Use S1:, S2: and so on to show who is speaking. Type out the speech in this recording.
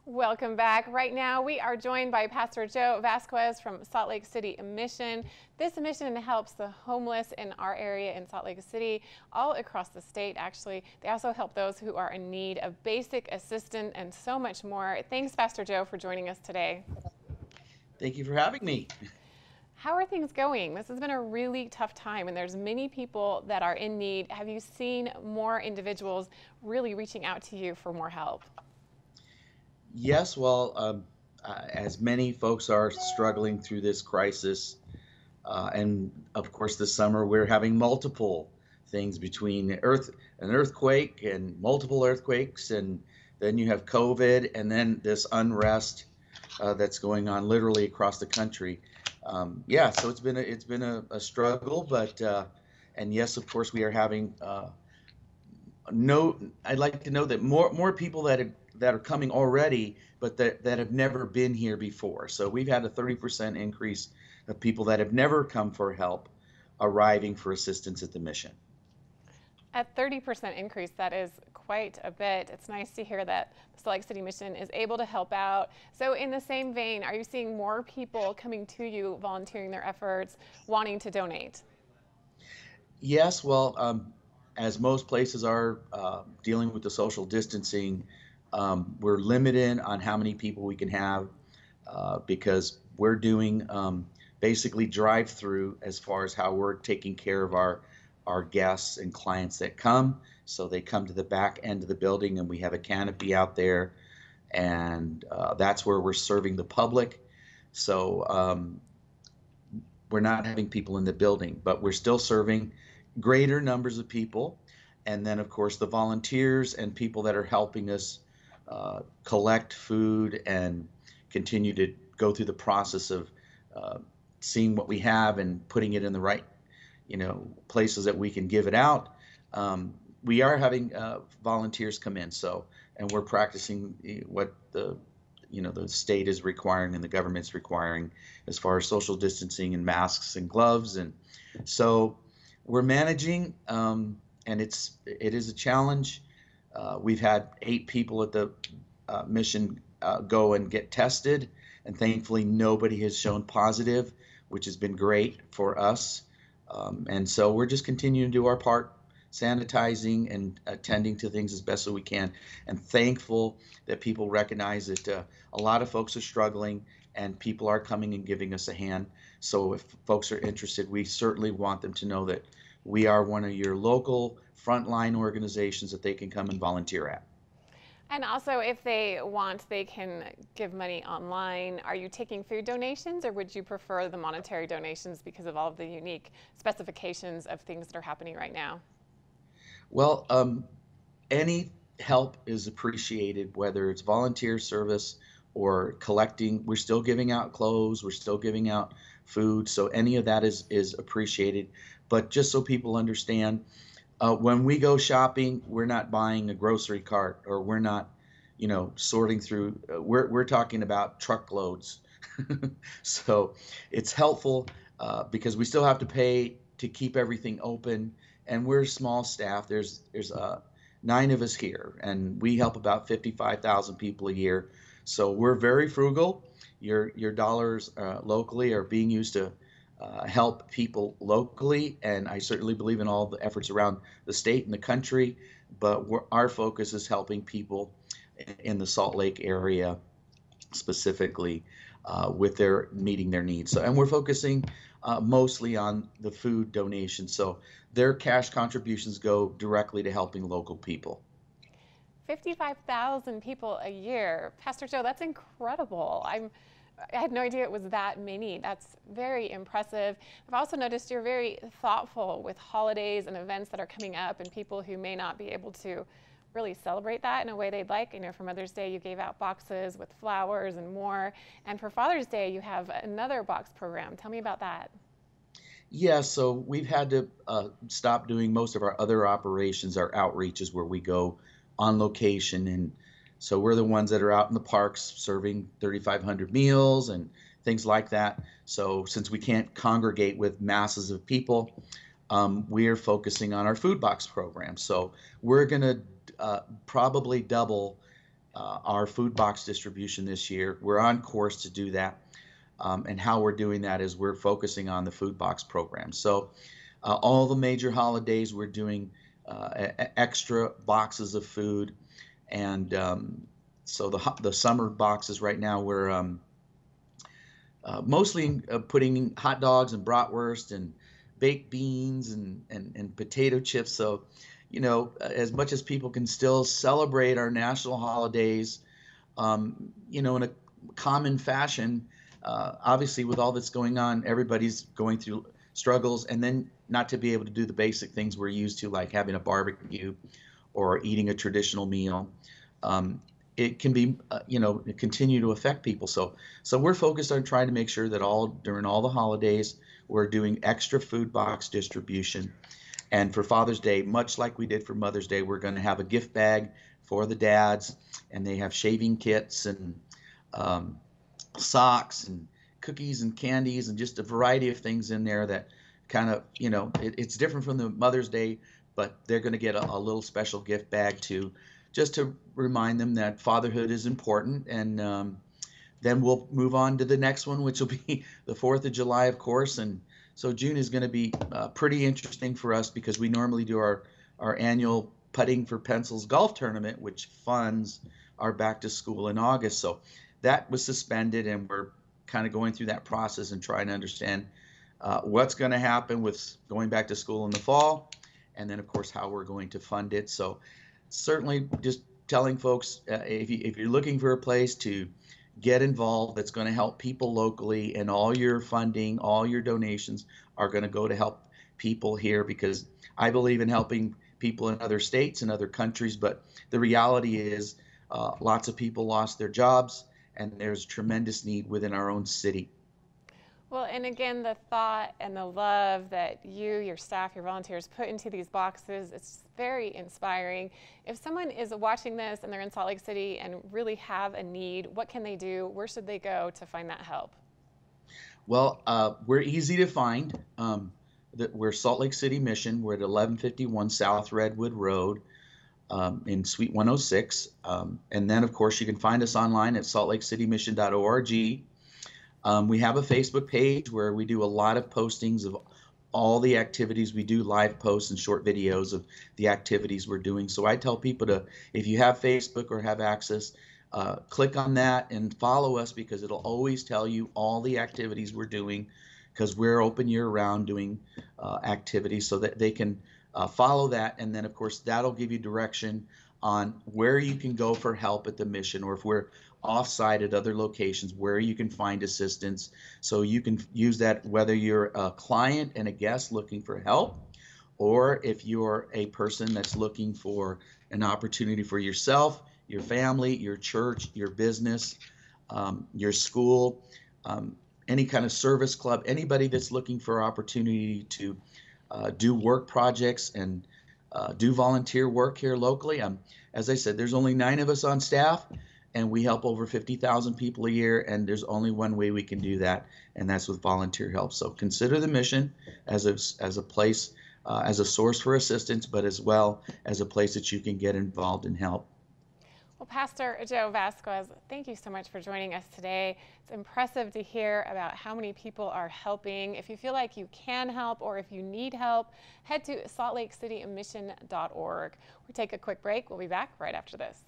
S1: Welcome back. Right now, we are joined by Pastor Joe Vasquez from Salt Lake City Mission. This mission helps the homeless in our area in Salt Lake City, all across the state, actually. They also help those who are in need of basic assistance and so much more. Thanks, Pastor Joe, for joining us today.
S2: Thank you for having me.
S1: How are things going? This has been a really tough time, and there's many people that are in need. Have you seen more individuals really reaching out to you for more help?
S2: Yes, well, as many folks are struggling through this crisis, and of course this summer we're having multiple things between an earthquake and multiple earthquakes, and then you have COVID, and then this unrest that's going on literally across the country. Yeah, so it's been a struggle, but and yes, of course we are having I'd like to know that more people that are coming already, but that have never been here before. So we've had a 30% increase of people that have never come for help arriving for assistance at the mission.
S1: A 30% increase, that is quite a bit. It's nice to hear that the Salt Lake City Mission is able to help out. So in the same vein, are you seeing more people coming to you, volunteering their efforts, wanting to donate?
S2: Yes, well, as most places are dealing with the social distancing, we're limited on how many people we can have because we're doing basically drive-through as far as how we're taking care of our guests and clients that come. So they come to the back end of the building, and we have a canopy out there, and that's where we're serving the public. So we're not having people in the building, but we're still serving greater numbers of people. And then, of course, the volunteers and people that are helping us collect food and continue to go through the process of seeing what we have and putting it in the right, places that we can give it out. We are having volunteers come in, and we're practicing what the state is requiring and the government's requiring as far as social distancing and masks and gloves, and so we're managing, and it is a challenge. We've had 8 people at the mission go and get tested, and thankfully nobody has shown positive, which has been great for us. And so we're just continuing to do our part, sanitizing and attending to things as best as we can, and thankful that people recognize that a lot of folks are struggling and people are coming and giving us a hand. So if folks are interested, we certainly want them to know that we are one of your local frontline organizations that they can come and volunteer at.
S1: And also, if they want, they can give money online. Are you taking food donations, or would you prefer the monetary donations because of all of the unique specifications of things that are happening right now?
S2: Well, any help is appreciated, whether it's volunteer service or collecting. We're still giving out clothes, we're still giving out food, so any of that is appreciated. But just so people understand, when we go shopping, we're not buying a grocery cart, or we're not, sorting through. We're talking about truckloads. So it's helpful because we still have to pay to keep everything open, and we're small staff. There's 9 of us here, and we help about 55,000 people a year. So we're very frugal. Your dollars locally are being used to help people locally, and I certainly believe in all the efforts around the state and the country, but our focus is helping people in the Salt Lake area specifically with meeting their needs. So, and we're focusing mostly on the food donations, so their cash contributions go directly to helping local people.
S1: 55,000 people a year. Pastor Joe, that's incredible. I had no idea it was that many. That's very impressive. I've also noticed you're very thoughtful with holidays and events that are coming up and people who may not be able to really celebrate that in a way they'd like. For Mother's Day, you gave out boxes with flowers and more. And for Father's Day, you have another box program. Tell me about that.
S2: Yeah, so we've had to stop doing most of our other operations, our outreaches where we go on location, and so we're the ones that are out in the parks serving 3,500 meals and things like that. So since we can't congregate with masses of people, we are focusing on our food box program. So we're going to probably double our food box distribution this year. We're on course to do that. And how we're doing that is we're focusing on the food box program. So all the major holidays, we're doing extra boxes of food. And so the summer boxes right now, we're mostly putting hot dogs and bratwurst and baked beans and potato chips. So, you know, as much as people can still celebrate our national holidays, you know, in a common fashion, obviously with all that's going on, everybody's going through struggles, and then not to be able to do the basic things we're used to, like having a barbecue or eating a traditional meal. It can be, you know, continue to affect people. So we're focused on trying to make sure that during all the holidays, we're doing extra food box distribution. And for Father's Day, much like we did for Mother's Day, we're going to have a gift bag for the dads, and they have shaving kits and socks and cookies and candies and just a variety of things in there that kind of, you know, it's different from the Mother's Day, but they're going to get a little special gift bag too, just to remind them that fatherhood is important. And then we'll move on to the next one, which will be the 4th of July, of course. And so June is going to be pretty interesting for us because we normally do our annual Putting for Pencils golf tournament, which funds our back to school in August. So that was suspended, and we're kind of going through that process and trying to understand what's going to happen with going back to school in the fall, and then of course how we're going to fund it. So certainly just telling folks, if you're looking for a place to get involved that's going to help people locally, and all your funding, all your donations are going to go to help people here, because I believe in helping people in other states and other countries, but the reality is lots of people lost their jobs, and there's tremendous need within our own city.
S1: Well, and again, the thought and the love that you, your staff, your volunteers put into these boxes, it's very inspiring. If someone is watching this and they're in Salt Lake City and really have a need, what can they do? Where should they go to find that help?
S2: Well, we're easy to find. We're Salt Lake City Mission. We're at 1151 South Redwood Road in Suite 106. And then, of course, you can find us online at saltlakeCityMission.org. We have a Facebook page where we do a lot of postings of all the activities. We do live posts and short videos of the activities we're doing. So I tell people to, if you have Facebook or have access, click on that and follow us, because it'll always tell you all the activities we're doing, because we're open year-round doing activities, so that they can follow that. And then, of course, that'll give you direction on where you can go for help at the mission, or if we're off-site at other locations, where you can find assistance. So you can use that whether you're a client and a guest looking for help, or if you're a person that's looking for an opportunity for yourself, your family, your church, your business, your school, any kind of service club, anybody that's looking for opportunity to do work projects and do volunteer work here locally. As I said, there's only 9 of us on staff, and we help over 50,000 people a year, and there's only one way we can do that, and that's with volunteer help. So consider the mission as a place, as a source for assistance, but as well as a place that you can get involved and help.
S1: Well, Pastor Joe Vasquez, thank you so much for joining us today. It's impressive to hear about how many people are helping. If you feel like you can help, or if you need help, head to saltlakeCityMission.org. We'll take a quick break. We'll be back right after this.